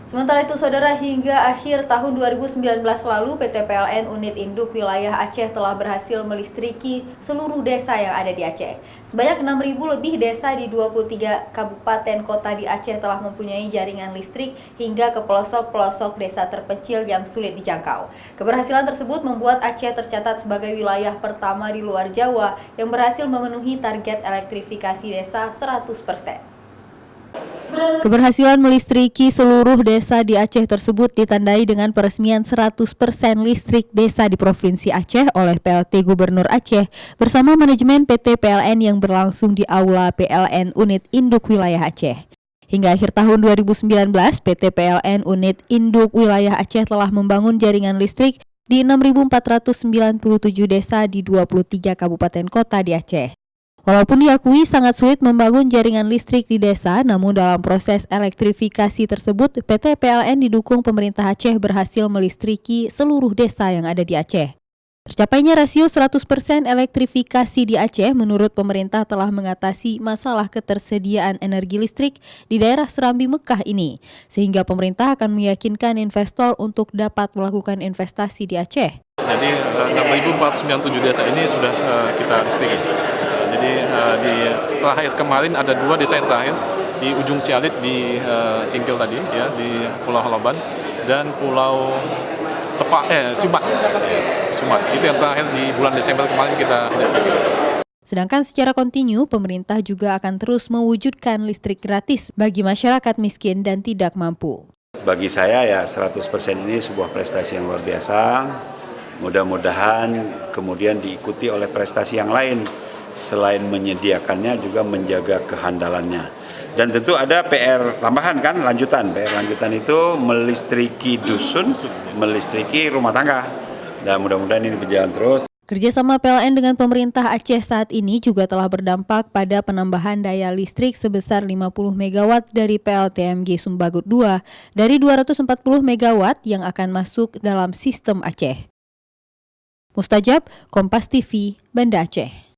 Sementara itu, Saudara, hingga akhir tahun 2019 lalu, PT PLN Unit Induk Wilayah Aceh telah berhasil melistriki seluruh desa yang ada di Aceh. Sebanyak 6.000 lebih desa di 23 kabupaten kota di Aceh telah mempunyai jaringan listrik hingga ke pelosok-pelosok desa terpencil yang sulit dijangkau. Keberhasilan tersebut membuat Aceh tercatat sebagai wilayah pertama di luar Jawa yang berhasil memenuhi target elektrifikasi desa 100%. Keberhasilan melistriki seluruh desa di Aceh tersebut ditandai dengan peresmian 100% listrik desa di Provinsi Aceh oleh PLT Gubernur Aceh bersama manajemen PT PLN yang berlangsung di Aula PLN Unit Induk Wilayah Aceh. Hingga akhir tahun 2019, PT PLN Unit Induk Wilayah Aceh telah membangun jaringan listrik di 6.497 desa di 23 kabupaten kota di Aceh. Walaupun diakui sangat sulit membangun jaringan listrik di desa, namun dalam proses elektrifikasi tersebut, PT PLN didukung pemerintah Aceh berhasil melistriki seluruh desa yang ada di Aceh. Tercapainya rasio 100% elektrifikasi di Aceh menurut pemerintah telah mengatasi masalah ketersediaan energi listrik di daerah Serambi Mekah ini, sehingga pemerintah akan meyakinkan investor untuk dapat melakukan investasi di Aceh. Jadi 6.497 desa ini sudah kita listriki. Jadi di terakhir kemarin ada 2 desa yang terakhir di ujung Sialit di Singkil tadi ya, di Pulau Haloban dan Pulau Sumat. Itu yang terakhir di bulan Desember kemarin kita listrik. Sedangkan secara kontinu, pemerintah juga akan terus mewujudkan listrik gratis bagi masyarakat miskin dan tidak mampu. Bagi saya ya 100% ini sebuah prestasi yang luar biasa. Mudah-mudahan kemudian diikuti oleh prestasi yang lain. Selain menyediakannya juga menjaga kehandalannya. Dan tentu ada PR tambahan kan, lanjutan. PR lanjutan itu melistriki dusun, melistriki rumah tangga. Dan mudah-mudahan ini berjalan terus. Kerjasama PLN dengan pemerintah Aceh saat ini juga telah berdampak pada penambahan daya listrik sebesar 50 MW dari PLTMG Sumbagut 2 dari 240 MW yang akan masuk dalam sistem Aceh. Mustajab, Kompas TV, Banda Aceh.